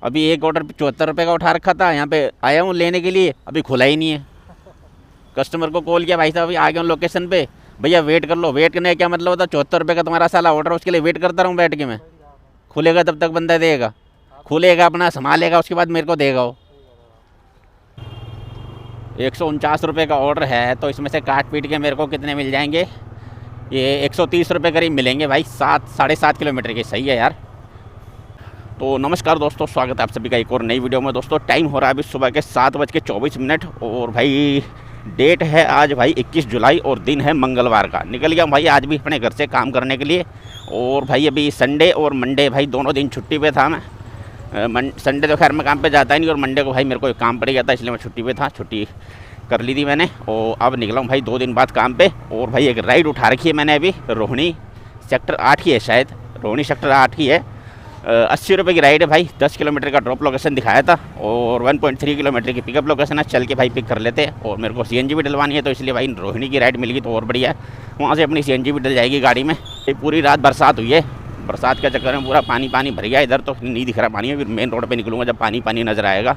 अभी एक ऑर्डर 74 रुपये का उठा रखा था, यहाँ पे आया हूँ लेने के लिए, अभी खुला ही नहीं है। कस्टमर को कॉल किया, भाई साहब अभी आ गया हूँ लोकेशन पे, भैया वेट कर लो। वेट करने का क्या मतलब होता है? 74 रुपये का तुम्हारा साला ऑर्डर, उसके लिए वेट करता रहूँ बैठ के मैं? खुलेगा तब तक बंदा देगा, खुलेगा अपना संभालेगा, उसके बाद मेरे को देगा वो। 149 रुपये का ऑर्डर है, तो इसमें से काट पीट के मेरे को कितने मिल जाएंगे? ये 130 रुपये करीब मिलेंगे भाई, 7-7.5 किलोमीटर के। सही है यार। तो नमस्कार दोस्तों, स्वागत है आप सभी का एक और नई वीडियो में। दोस्तों टाइम हो रहा है अभी सुबह के 7:24 और भाई डेट है आज भाई 21 जुलाई और दिन है मंगलवार का। निकल गया भाई आज भी अपने घर से काम करने के लिए। और भाई अभी संडे और मंडे भाई दोनों दिन छुट्टी पे था मैं। संडे तो खैर मैं काम पे जाता ही नहीं, और मंडे को भाई मेरे को एक काम पड़ गया था, इसलिए मैं छुट्टी पे था। छुट्टी कर ली थी मैंने, और अब निकला हूँ भाई 2 दिन बाद काम पे। और भाई एक राइड उठा रखी है मैंने अभी, रोहिणी सेक्टर 8 की है शायद, रोहिणी सेक्टर 8 की है। 80 रुपये की राइड है भाई। 10 किलोमीटर का ड्रॉप लोकेशन दिखाया था और 1.3 किलोमीटर की पिकअप लोकेशन है। चल के भाई पिक कर लेते हैं, और मेरे को CNG भी डलवानी है, तो इसलिए भाई रोहिणी की राइड मिल गई तो और बढ़िया है। वहाँ से अपनी CNG भी डल जाएगी गाड़ी में। पूरी रात बरसात हुई है, बरसात के चक्कर में पूरा पानी पानी भर गया। इधर तो नहीं दिख रहा पानी, फिर मेन रोड पर निकलूँगा जब पानी पानी नज़र आएगा।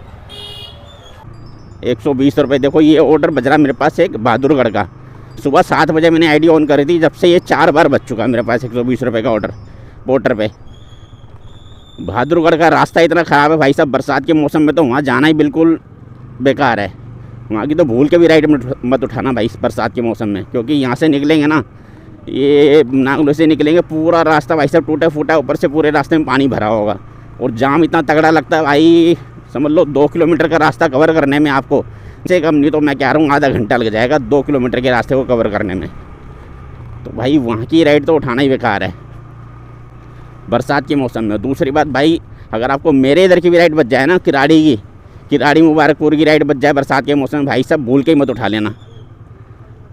120 रुपये। देखो ये ऑर्डर बज रहा मेरे पास एक बहादुरगढ़ का। सुबह 7 बजे मैंने ID ऑन करी थी, जब से ये 4 बार बज चुका है मेरे पास 120 रुपये का ऑर्डर पोर्टर पे। बहादुरगढ़ का रास्ता इतना ख़राब है भाई साहब, बरसात के मौसम में तो वहाँ जाना ही बिल्कुल बेकार है। वहाँ की तो भूल के भी राइड मत उठाना भाई इस बरसात के मौसम में, क्योंकि यहाँ से निकलेंगे ना, ये नागलो से निकलेंगे, पूरा रास्ता भाई साहब टूटा फूटा, ऊपर से पूरे रास्ते में पानी भरा होगा, और जाम इतना तगड़ा लगता है भाई। समझ लो 2 किलोमीटर का रास्ता कवर करने में आपको से कम नहीं तो मैं कह रहा हूँ आधा घंटा लग जाएगा 2 किलोमीटर के रास्ते को कवर करने में। तो भाई वहाँ की राइड तो उठाना ही बेकार है बरसात के मौसम में। दूसरी बात भाई, अगर आपको मेरे इधर की भी राइड बच जाए ना, किराड़ी मुबारकपुर की राइड बच जाए बरसात के मौसम में, भाई साहब भूल के ही मत उठा लेना,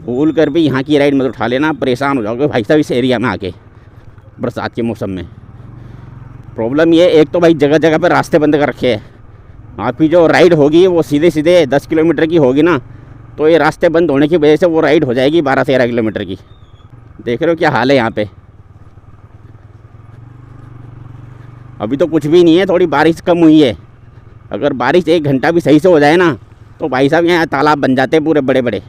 भूल कर भी यहाँ की राइड मत उठा लेना। परेशान हो जाओगे भाई साहब इस एरिया में आके बरसात के मौसम में। प्रॉब्लम ये, एक तो भाई जगह जगह पर रास्ते बंद कर रखे हैं। आपकी जो राइड होगी वो सीधे सीधे 10 किलोमीटर की होगी ना, तो ये रास्ते बंद होने की वजह से वो राइड हो जाएगी 12-13 किलोमीटर की। देख रहे हो क्या हाल है यहाँ पे। अभी तो कुछ भी नहीं है, थोड़ी बारिश कम हुई है। अगर बारिश 1 घंटा भी सही से हो जाए ना, तो भाई साहब यहाँ तालाब बन जाते हैं पूरे बड़े बड़े।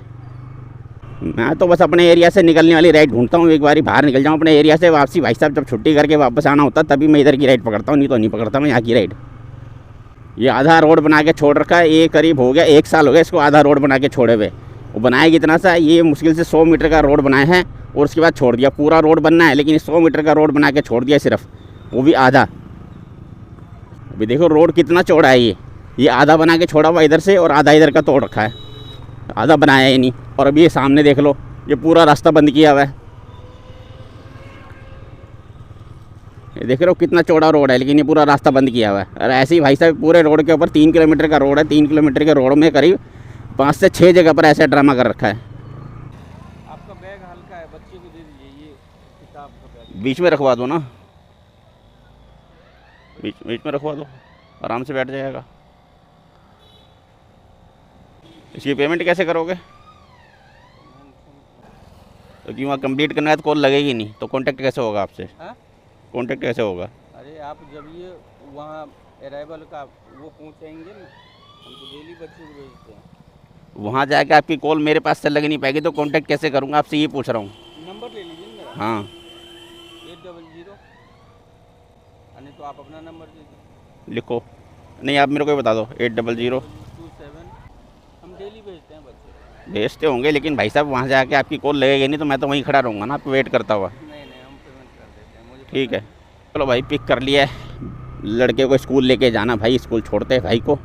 मैं तो बस अपने एरिया से निकलने वाली राइड ढूंढता हूँ, एक बारी बाहर निकल जाऊँ अपने एरिया से वापसी। भाई साहब जब छुट्टी करके वापस आना होता तभी मैं इधर की राइड पकड़ता हूँ, नहीं तो नहीं पकड़ता मैं यहाँ की राइड। ये आधा रोड बना के छोड़ रखा है, ये करीब हो गया 1 साल हो गया इसको आधा रोड बना के छोड़े हुए। वो बनाया कितना सा, ये मुश्किल से 100 मीटर का रोड बनाया है, और उसके बाद छोड़ दिया। पूरा रोड बनना है लेकिन 100 मीटर का रोड बना के छोड़ दिया सिर्फ, वो भी आधा। अभी देखो रोड कितना चौड़ा है, ये आधा बना के छोड़ा हुआ इधर से, और आधा इधर का तोड़ रखा है, आधा बनाया ही नहीं। और अभी ये सामने देख लो, ये पूरा रास्ता बंद किया हुआ है। ये देख रहे हो कितना चौड़ा रोड है, लेकिन ये पूरा रास्ता बंद किया हुआ है। और ऐसे ही भाई साहब पूरे रोड के ऊपर 3 किलोमीटर का रोड है, 3 किलोमीटर के रोड में करीब 5 से 6 जगह पर ऐसे ड्रामा कर रखा है। आपका बैग हल्का है, बच्चे को दे दीजिए, ये किताब का बैग बीच में रखवा दो ना, बीच में रखवा दो, आराम से बैठ जाएगा। इसकी पेमेंट कैसे करोगे? क्योंकि वहाँ कंप्लीट करना है तो कॉल लगेगी नहीं, तो कांटेक्ट कैसे होगा आपसे? कांटेक्ट कैसे होगा? अरे आप जब ये वहाँ अराइवल का वो पहुँचाएंगे ना, हम तो डेली बच्चे को भेजते हैं। वहाँ जाके आपकी कॉल मेरे पास से लग नहीं पाएगी, तो कांटेक्ट कैसे करूँगा आपसे, ये पूछ रहा हूँ। नंबर ले लीजिए मेरा। हाँ 800, नहीं तो आप अपना नंबर दे दीजिए। लिखो, नहीं आप मेरे को बता दो 800। 27। हम डेली भेजते हैं बच्चे। भेजते होंगे, लेकिन भाई साहब वहाँ जाके आपकी कॉल लगेगी नहीं, तो मैं तो वहीं खड़ा रहूँगा ना आपको वेट करता हुआ। नहीं हम पेमेंट कर देते हैं, मुझे ठीक है चलो भाई, पिक कर लिया है। लड़के को स्कूल लेके जाना भाई, स्कूल छोड़ते हैं भाई को।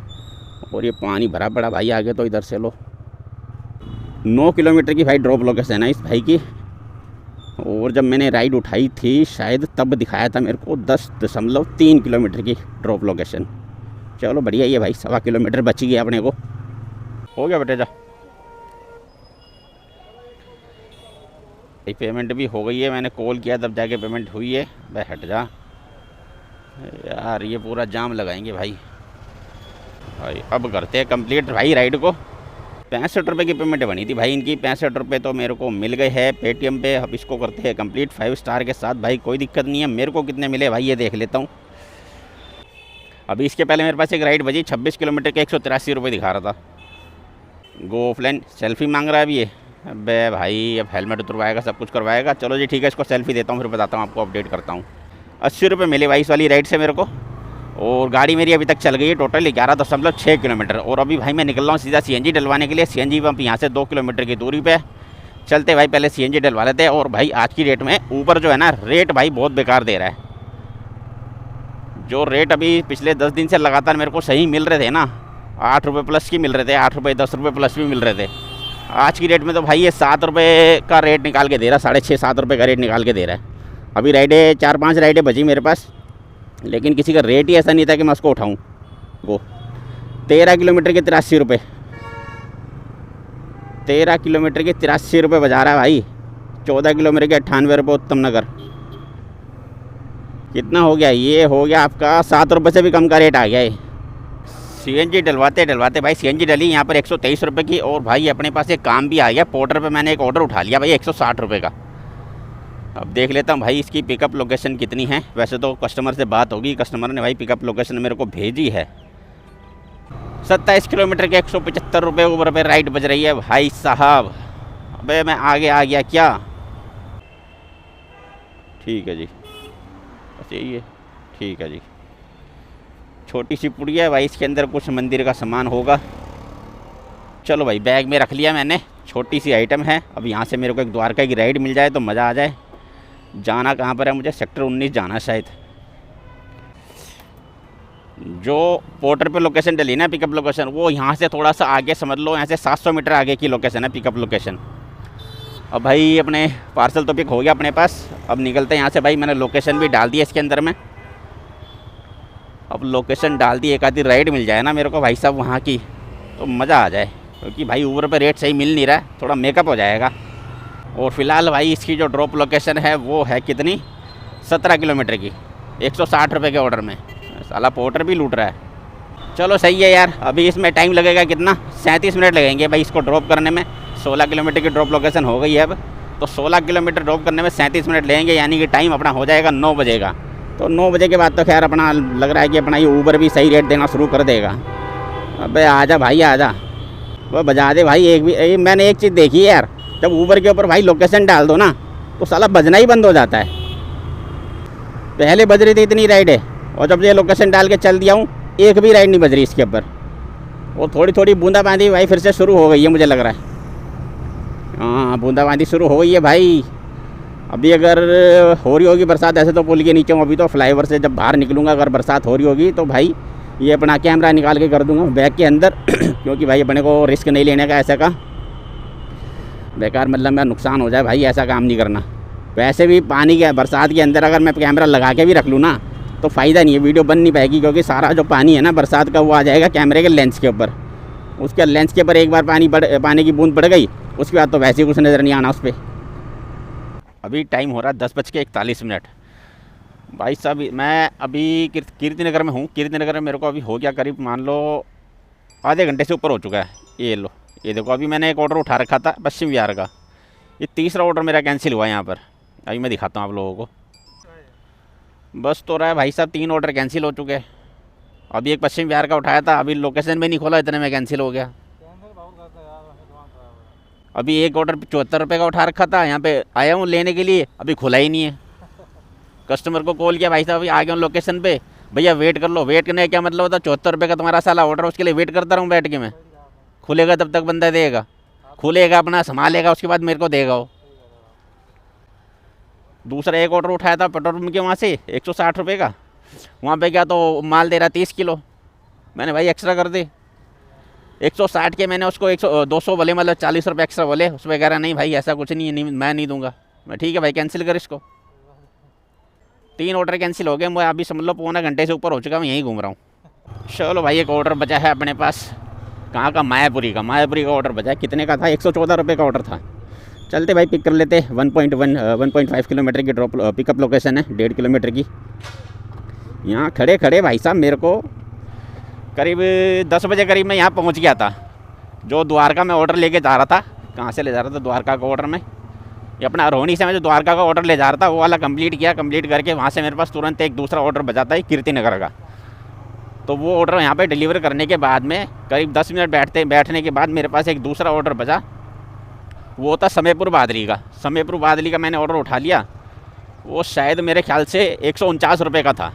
और ये पानी भरा पड़ा भाई आगे, तो इधर से लो 9 किलोमीटर की भाई ड्रॉप लोकेशन है इस भाई की। और जब मैंने राइड उठाई थी शायद तब दिखाया था मेरे को 10.3 किलोमीटर की ड्रॉप लोकेशन। चलो बढ़िया ही है भाई, 1.25 किलोमीटर बची गया अपने को। हो गया बेटे जा। पेमेंट भी हो गई है, मैंने कॉल किया तब जाके पेमेंट हुई है। भाई हट जा यार, ये पूरा जाम लगाएंगे भाई। अब करते हैं कंप्लीट भाई राइड को। 65 रुपये की पेमेंट बनी थी भाई इनकी, 65 रुपये तो मेरे को मिल गए हैं पेटीएम पे। अब इसको करते हैं कंप्लीट 5 स्टार के साथ भाई, कोई दिक्कत नहीं है। मेरे को कितने मिले भाई ये देख लेता हूँ। अभी इसके पहले मेरे पास एक राइड बजी 26 किलोमीटर के 183 रुपये दिखा रहा था। गो ऑफलाइन सेल्फी मांग रहा है अभी ये। अबे भाई अब हेलमेट उतरवाएगा, सब कुछ करवाएगा। चलो जी ठीक है, इसको सेल्फी देता हूँ, फिर बताता हूँ आपको, अपडेट करता हूँ। 80 रुपये मिले भाई इस वाली राइड से मेरे को। और गाड़ी मेरी अभी तक चल गई है टोटल 11.6 किलोमीटर। और अभी भाई मैं निकल रहा हूँ सीधा CNG डलवाने के लिए। CNG पंप यहाँ से 2 किलोमीटर की दूरी पे। चलते भाई पहले CNG डलवा लेते हैं। और भाई आज की डेट में ऊबर जो है ना, रेट भाई बहुत बेकार दे रहा है। जो रेट अभी पिछले 10 दिन से लगातार मेरे को सही मिल रहे थे ना, 8 रुपये प्लस की मिल रहे थे, 8 रुपये 10 रुपये प्लस भी मिल रहे थे। आज की रेट में तो भाई ये 7 रुपये का रेट निकाल के दे रहा है, 6.5-7 रुपये का रेट निकाल के दे रहा है। अभी राइडें 4-5 राइडें बची मेरे पास, लेकिन किसी का रेट ही ऐसा नहीं था कि मैं उसको उठाऊँ। वो 13 किलोमीटर के 83 रुपये, 13 किलोमीटर के 83 रुपये बजा रहा है भाई। 14 किलोमीटर के 98 रुपये उत्तम नगर। कितना हो गया? ये हो गया आपका 7 रुपये से भी कम का रेट आ गया है। CNG डलवाते डलवाते भाई CNG डली यहाँ पर 123 रुपये की। और भाई अपने पास एक काम भी आ गया, पोर्टर पे मैंने एक ऑर्डर उठा लिया भाई 160 रुपये का। अब देख लेता हूँ भाई इसकी पिकअप लोकेशन कितनी है। वैसे तो कस्टमर से बात होगी, कस्टमर ने भाई पिकअप लोकेशन मेरे को भेजी है। 27 किलोमीटर के 175 रुपये ऊबर पे राइड बज रही है भाई साहब। अबे मैं आगे आ गया क्या? ठीक है जी, बस यही है। ठीक है जी, छोटी सी पुड़िया है भाई, इसके अंदर कुछ मंदिर का सामान होगा। चलो भाई बैग में रख लिया मैंने, छोटी सी आइटम है। अब यहाँ से मेरे को एक द्वारका की राइड मिल जाए तो मज़ा आ जाए। जाना कहाँ पर है मुझे? सेक्टर 19 जाना शायद। जो पोर्टर पे लोकेशन डली ना पिकअप लोकेशन, वो यहाँ से थोड़ा सा आगे समझ लो, यहाँ से 700 मीटर आगे की लोकेशन है पिकअप लोकेशन। अब भाई अपने पार्सल तो पिक हो गया अपने पास। अब निकलते हैं यहाँ से भाई। मैंने लोकेशन भी डाल दी है इसके अंदर में। अब लोकेशन डाल दी, एक आधी राइड मिल जाए ना मेरे को भाई साहब वहाँ की, तो मज़ा आ जाए। क्योंकि भाई ऊबर पे रेट सही मिल नहीं रहा है, थोड़ा मेकअप हो जाएगा। और फिलहाल भाई इसकी जो ड्रॉप लोकेशन है वो है कितनी? 17 किलोमीटर की, 160 रुपये के ऑर्डर में। साला पोर्टर भी लूट रहा है। चलो सही है यार। अभी इसमें टाइम लगेगा कितना? 37 मिनट लगेंगे भाई इसको ड्रॉप करने में। 16 किलोमीटर की ड्रॉप लोकेशन हो गई है अब, तो 16 किलोमीटर ड्रॉप करने में 37 मिनट लगेंगे। यानी कि टाइम अपना हो जाएगा 9 बजे का। तो 9 बजे के बाद तो खैर अपना लग रहा है कि अपना ये ऊबर भी सही रेट देना शुरू कर देगा। अबे आजा भाई आजा, वो बजा दे भाई। मैंने एक चीज़ देखी है यार, जब ऊबर के ऊपर भाई लोकेशन डाल दो ना तो साला बजना ही बंद हो जाता है। पहले बज रही थी इतनी राइडें, और जब ये लोकेशन डाल के चल दिया हूँ, एक भी राइड नहीं बज रही इसके ऊपर। और थोड़ी थोड़ी बूंदाबांदी भाई फिर से शुरू हो गई है मुझे लग रहा है। हाँ बूंदाबांदी शुरू हो गई है भाई। अभी अगर हो रही होगी बरसात, ऐसे तो पुल के नीचे हूँ अभी, तो फ्लाईओवर से जब बाहर निकलूँगा अगर बरसात हो रही होगी तो भाई ये अपना कैमरा निकाल के कर दूँगा बैग के अंदर। क्योंकि भाई अपने को रिस्क नहीं लेने का ऐसा का, बेकार मतलब मेरा नुकसान हो जाए भाई, ऐसा काम नहीं करना। वैसे भी पानी के बरसात के अंदर अगर मैं कैमरा लगा के भी रख लूँ ना तो फ़ायदा नहीं है, वीडियो बन नहीं पाएगी। क्योंकि सारा जो पानी है ना बरसात का, वो आ जाएगा कैमरे के लेंस के ऊपर। उसके लेंस के ऊपर एक बार पानी की बूंद पड़ गई, उसके बाद तो वैसे ही कुछ नज़र नहीं आना उस पर। अभी टाइम हो रहा है 10:41 भाई साहब। मैं अभी कीर्तिनगर में हूँ। कीर्तिनगर में मेरे को अभी हो गया करीब मान लो आधे घंटे से ऊपर हो चुका है। ये लो, ये देखो अभी मैंने एक ऑर्डर उठा रखा था पश्चिम विहार का, ये तीसरा ऑर्डर मेरा कैंसिल हुआ है यहाँ पर। अभी मैं दिखाता हूँ आप लोगों को। बस तो रहा है भाई साहब, 3 ऑर्डर कैंसिल हो चुके हैं। अभी एक पश्चिम विहार का उठाया था, अभी लोकेशन भी नहीं खोला, इतने में कैंसिल हो गया। अभी एक ऑर्डर 74 रुपये का उठा रखा था, यहाँ पे आया हूँ लेने के लिए, अभी खुला ही नहीं है। कस्टमर को कॉल किया, भाई साहब अभी आ गया हूँ लोकेशन पे, भैया वेट कर लो। वेट करने का क्या मतलब होता है? 74 रुपये का तुम्हारा साला ऑर्डर, उसके लिए वेट करता रहूँ बैठ के मैं? खुलेगा तब तक बंदा देगा, खुलेगा अपना संभालेगा, उसके बाद मेरे को देगा वो। दूसरा एक ऑर्डर उठाया था पेट्रोल पंप के वहाँ से 160 रुपये का, वहाँ पे क्या तो माल दे रहा 30 किलो। मैंने भाई एक्स्ट्रा कर दे 160 के, मैंने उसको 200 बोले, मतलब 40 रुपये एक्स्ट्रा बोले। उस पर कह रहा नहीं भाई ऐसा कुछ नहीं है, नहीं मैं नहीं दूंगा। मैं ठीक है भाई कैंसिल कर इसको। 3 ऑर्डर कैंसिल हो गए। मैं अभी समझ लो पौना घंटे से ऊपर हो चुका, मैं यहीं घूम रहा हूँ। चलो भाई एक ऑर्डर बचा है अपने पास, कहाँ का? मायापुरी का ऑर्डर बचा है। कितने का था? 114 रुपये का ऑर्डर था। चलते भाई पिक कर लेते। 1.5 किलोमीटर की ड्रॉप पिकअप लोकेशन है, 1.5 किलोमीटर की। यहाँ खड़े खड़े भाई साहब मेरे को करीब 10 बजे करीब मैं यहाँ पहुँच गया था। जो द्वारका में ऑर्डर लेके जा रहा था, कहाँ से ले जा रहा था द्वारका का ऑर्डर में, ये अपना रोहिणी से मैं जो द्वारका का ऑर्डर ले जा रहा था वो वाला कंप्लीट किया। कंप्लीट करके वहाँ से मेरे पास तुरंत एक दूसरा ऑर्डर बचा था कीर्तिनगर का। तो वो ऑर्डर यहाँ पे डिलीवर करने के बाद में करीब 10 मिनट बैठने के बाद मेरे पास एक दूसरा ऑर्डर बचा। वो था समयपुर बादली का। समयपुर बादली का मैंने ऑर्डर उठा लिया। वो शायद मेरे ख्याल से 149 रुपये का था।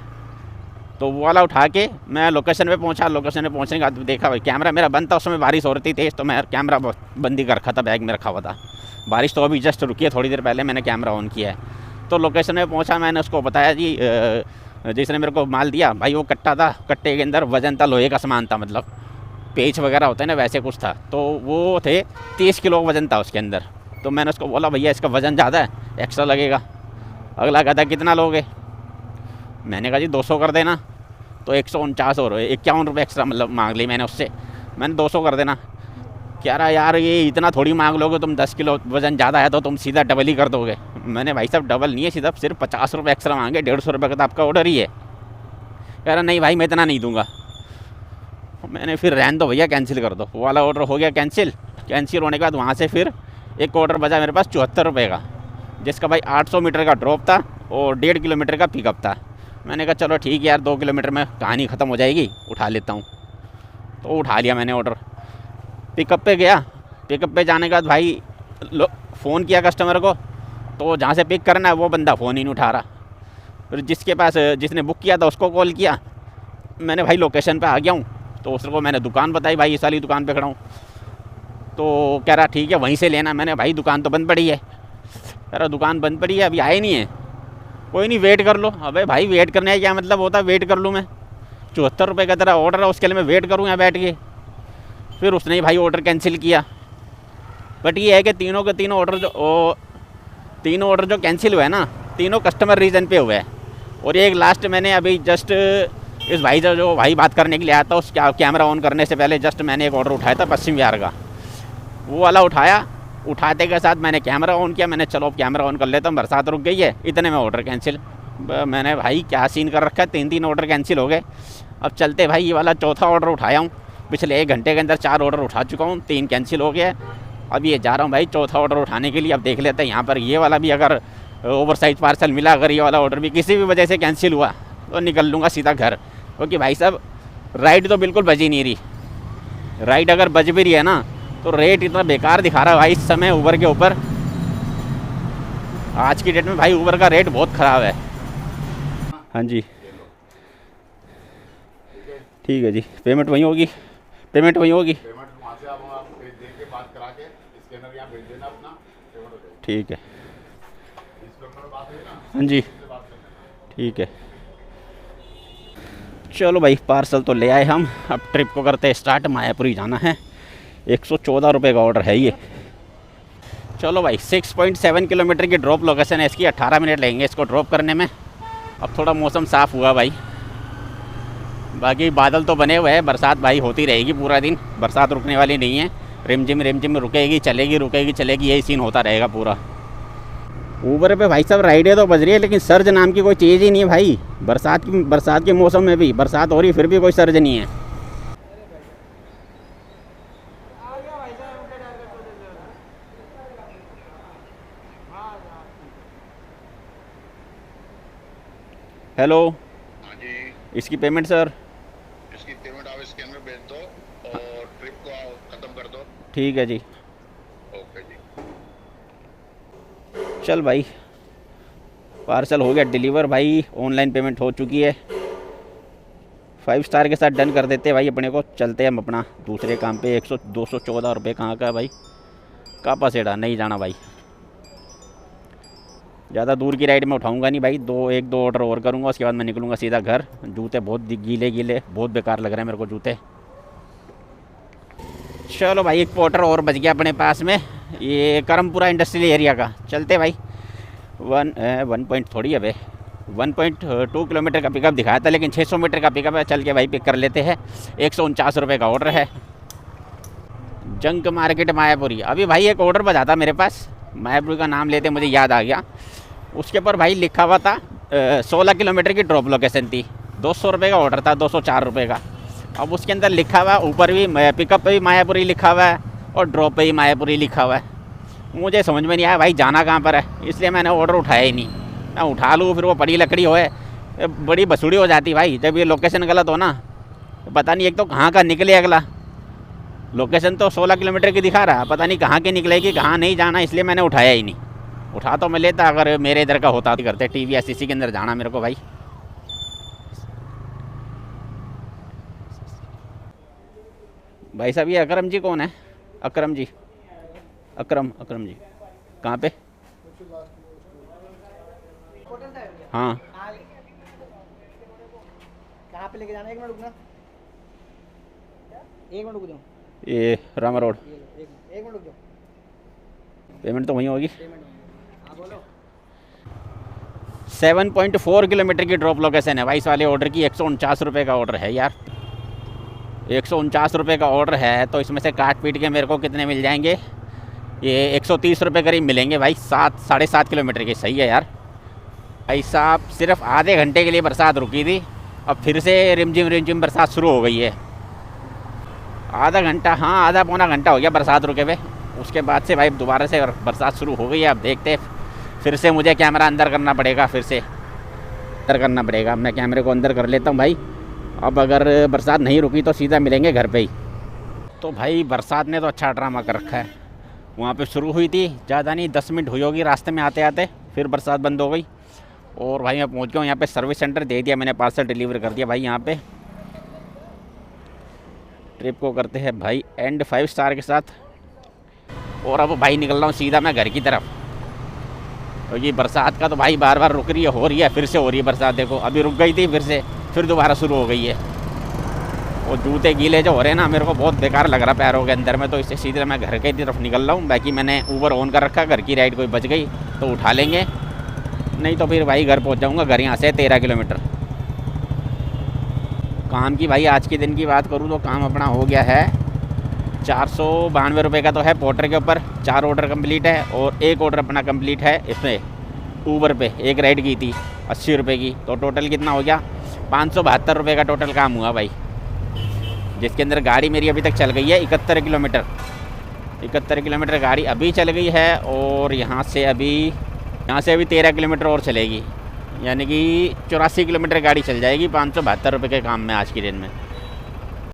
तो वो वाला उठा के मैं लोकेशन पे पहुंचा। लोकेशन पे पहुंचने के बाद देखा भाई कैमरा मेरा बंद था, उस समय बारिश हो रही थी तेज़, तो मैं कैमरा बंदी कर रखा था, बैग में रखा हुआ था। बारिश तो अभी जस्ट रुकी है, थोड़ी देर पहले मैंने कैमरा ऑन किया है। तो लोकेशन पे पहुंचा, मैंने उसको बताया जी जिसने मेरे को माल दिया भाई वो कट्टा था, कट्टे के अंदर वजन था, लोहे का सामान था, मतलब पेच वगैरह होता है ना वैसे कुछ था। तो वो थे 30 किलो वज़न था उसके अंदर। तो मैंने उसको बोला भैया इसका वज़न ज़्यादा है, एक्स्ट्रा लगेगा। अगला कहता कितना लोगे? मैंने कहा जी 200 कर देना। तो 149 और 51 रुपये एक्स्ट्रा मतलब मांग ली मैंने उससे। मैंने 200 कर देना। कह रहा यार ये इतना थोड़ी मांग लोगे तुम, 10 किलो वज़न ज़्यादा है तो तुम सीधा डबल ही कर दोगे। मैंने भाई साहब डबल नहीं है, सीधा सिर्फ 50 रुपये एक्स्ट्रा मांगे, 150 रुपये का तो आपका ऑर्डर ही है। कह रहा नहीं भाई मैं इतना नहीं दूंगा। मैंने फिर रहने दो भैया, कैंसिल कर दो। वो वाला ऑर्डर हो गया कैंसिल। कैंसिल होने के बाद वहाँ से फिर एक ऑर्डर बचा मेरे पास 74 रुपये का, जिसका भाई 800 मीटर का ड्रॉप था और 1.5 किलोमीटर का पिकअप था। मैंने कहा चलो ठीक है यार, 2 किलोमीटर में कहानी ख़त्म हो जाएगी, उठा लेता हूँ। तो उठा लिया मैंने ऑर्डर। पिकअप पे गया। पिकअप पे जाने के बाद भाई फ़ोन किया कस्टमर को, तो जहाँ से पिक करना है वो बंदा फ़ोन ही नहीं उठा रहा। फिर जिसने बुक किया था उसको कॉल किया। मैंने भाई लोकेशन पे आ गया हूँ। तो उसको मैंने दुकान बताई, भाई इस वाली दुकान पे खड़ा हूँ। तो कह रहा ठीक है वहीं से लेना। मैंने भाई दुकान तो बंद पड़ी है। कह रहा दुकान बंद पड़ी है, अभी आए नहीं है। कोई नहीं वेट कर लो। अबे भाई वेट करने का क्या मतलब होता है, वेट कर लूँ मैं? 74 रुपये का तेरा ऑर्डर है, उसके लिए मैं वेट करूँ यहाँ बैठ के? फिर उसने ही भाई ऑर्डर कैंसिल किया। बट ये है कि तीनों के तीनों ऑर्डर जो कैंसिल हुए हैं ना, तीनों कस्टमर रीज़न पे हुए हैं। और एक लास्ट मैंने अभी जस्ट इस भाई से जो भाई बात करने के लिए आया था, उस कैमरा ऑन करने से पहले जस्ट मैंने एक ऑर्डर उठाया था पश्चिम विहार का। वो वाला उठाया, उठाते के साथ मैंने कैमरा ऑन किया। मैंने चलो अब कैमरा ऑन कर लेता हूँ, बरसात रुक गई है, इतने में ऑर्डर कैंसिल। मैंने भाई क्या सीन कर रखा है, 3 ऑर्डर कैंसिल हो गए। अब चलते भाई, ये वाला चौथा ऑर्डर उठाया हूँ। पिछले 1 घंटे के अंदर 4 ऑर्डर उठा चुका हूँ, 3 कैंसिल हो गया। अब ये जा रहा हूँ भाई चौथा ऑर्डर उठाने के लिए। अब देख लेते हैं यहाँ पर ये वाला भी अगर ओवरसाइज पार्सल मिला, अगर ये वाला ऑर्डर भी किसी भी वजह से कैंसिल हुआ तो निकल लूँगा सीधा घर। क्योंकि भाई साहब राइड तो बिल्कुल बज ही नहीं रही। राइड अगर बज भी रही है ना तो रेट इतना बेकार दिखा रहा है भाई इस समय ऊबर के ऊपर। आज की डेट में भाई ऊबर का रेट बहुत ख़राब है। हाँ जी ठीक है जी, पेमेंट वहीं होगी। पेमेंट वहाँ से आप भेज देंगे, बात करा के स्कैनर यहाँ भेज देना अपना, पेमेंट हो जाएगी। ठीक है। इस पर बात हुई ना? हाँ जी ठीक है। चलो भाई पार्सल तो ले आए हम। अब ट्रिप को करते स्टार्ट। मायापुर ही जाना है। 114 रुपये का ऑर्डर है ये। चलो भाई 6.7 किलोमीटर की ड्रॉप लोकेशन है इसकी। 18 मिनट लगेंगे इसको ड्रॉप करने में। अब थोड़ा मौसम साफ़ हुआ भाई, बाकी बादल तो बने हुए हैं। बरसात भाई होती रहेगी पूरा दिन, बरसात रुकने वाली नहीं है। रिमझिम रुकेगी चलेगी, रुकेगी चलेगी, यही सीन होता रहेगा पूरा। ऊबर पे भाई साहब राइडें तो बज रही है, लेकिन सर्ज नाम की कोई चीज़ ही नहीं है भाई। बरसात के मौसम में भी बरसात हो रही, फिर भी कोई सर्ज नहीं है। हेलो। हाँ जी, इसकी पेमेंट सर? इसकी पेमेंट आप स्कैनर भेज दो और ट्रिप को ख़त्म कर दो। ठीक है जी। ओके जी। चल भाई पार्सल हो गया डिलीवर भाई। ऑनलाइन पेमेंट हो चुकी है। 5 स्टार के साथ डन कर देते भाई अपने को। चलते हम अपना दूसरे काम पे। 214 रुपये कहाँ का है भाई? कापासेड़ा नहीं जाना भाई, ज़्यादा दूर की राइड में उठाऊंगा नहीं भाई। 1-2 ऑर्डर और करूँगा, उसके बाद मैं निकलूँगा सीधा घर। जूते बहुत गीले बहुत बेकार लग रहे हैं मेरे को जूते। चलो भाई एक ऑर्डर और बच गया अपने पास में, ये करमपुरा इंडस्ट्रियल एरिया का। चलते भाई 1.2 किलोमीटर का पिकअप दिखाया था, लेकिन 600 मीटर का पिकअप है। चल के भाई पिक कर लेते हैं। 149 रुपये का ऑर्डर है। Junk market Mayapuri. अभी भाई एक ऑर्डर बचा था मेरे पास, मायापुरी का नाम लेते मुझे याद आ गया। उसके ऊपर भाई लिखा हुआ था 16 किलोमीटर की ड्रॉप लोकेशन थी। 200 रुपये का ऑर्डर था, 204 रुपये का। अब उसके अंदर लिखा हुआ ऊपर भी पिकअप पे भी मायापुरी लिखा हुआ है और ड्रॉप पे भी मायापुरी लिखा हुआ है। मुझे समझ में नहीं आया भाई जाना कहाँ पर है, इसलिए मैंने ऑर्डर उठाया ही नहीं। मैं उठा लूँ फिर वो बड़ी लकड़ी होए, बड़ी बसूड़ी हो जाती भाई। जब ये लोकेशन गलत हो ना पता नहीं एक तो कहाँ का निकले अगला। लोकेशन तो 16 किलोमीटर की दिखा रहा, पता नहीं कहाँ के निकलेगी, कहाँ नहीं जाना, इसलिए मैंने उठाया ही नहीं। उठा तो मैं लेता अगर मेरे इधर का होता। करते TVS के अंदर जाना मेरे को भाई। भाई साहब ये अकरम जी कौन है? अकरम जी, अकरम जी कहाँ पे? हाँ कहाँ पे लेके जाना? 1 मिनट रुकना, 1 मिनट रुक जाओ। ये रामा रोड। एक मिनट रुक जाओ। पेमेंट तो वहीं होगी। हाँ बोलो। 7.4 किलोमीटर की ड्रॉप लोकेशन है भाई। इस वाले ऑर्डर की 149 रुपये का ऑर्डर है यार। 149 रुपये का ऑर्डर है तो इसमें से काट पीट के मेरे को कितने मिल जाएंगे? ये 130 रुपये करीब मिलेंगे भाई। 7-7.5 किलोमीटर की। सही है यार भाई साहब। सिर्फ आधे घंटे के लिए बरसात रुकी थी, अब फिर से रिमझिम बरसात शुरू हो गई है। आधा घंटा, हाँ आधा पौना घंटा हो गया बरसात रुके हुए। उसके बाद से भाई दोबारा से बरसात शुरू हो गई है। अब देखते फिर से मुझे कैमरा अंदर करना पड़ेगा, फिर से अंदर करना पड़ेगा। मैं कैमरे को अंदर कर लेता हूँ भाई। अब अगर बरसात नहीं रुकी तो सीधा मिलेंगे घर पे ही। तो भाई बरसात ने तो अच्छा ड्रामा कर रखा है। वहाँ पे शुरू हुई थी, ज़्यादा नहीं 10 मिनट हुई होगी रास्ते में आते आते, फिर बरसात बंद हो गई। और भाई मैं पहुँच गया हूँ यहाँ पे। सर्विस सेंटर दे दिया मैंने, पार्सल डिलीवर कर दिया भाई। यहाँ पे ट्रिप को करते हैं भाई एंड 5 स्टार के साथ। और अब भाई निकल रहा हूँ सीधा मैं घर की तरफ। तो ये बरसात का तो भाई बार बार रुक रही है, हो रही है, फिर से हो रही है बरसात। देखो अभी रुक गई थी, फिर दोबारा शुरू हो गई है। और जूते गीले जो हो रहे हैं ना, मेरे को बहुत बेकार लग रहा पैरों के अंदर में। तो इससे सीधे मैं घर की तरफ निकल रहा हूँ। बाकी मैंने ऊबर ऑन कर रखा, घर की राइड कोई बच गई तो उठा लेंगे, नहीं तो फिर भाई घर पहुँच जाऊँगा। घर यहाँ से 13 किलोमीटर। काम की भाई आज के दिन की बात करूँ तो काम अपना हो गया है 492 रुपये का तो है पोर्टर के ऊपर। 4 ऑर्डर कंप्लीट है और 1 ऑर्डर अपना कंप्लीट है इसमें ऊबर पे। एक राइड की थी 80 रुपये की। तो टोटल कितना हो गया? 572 रुपये का टोटल काम हुआ भाई। जिसके अंदर गाड़ी मेरी अभी तक चल गई है 71 किलोमीटर। 71 किलोमीटर गाड़ी अभी चल गई है। और यहाँ से अभी 13 किलोमीटर और चलेगी, यानी कि 84 किलोमीटर गाड़ी चल जाएगी 572 रुपये के काम में आज के दिन में।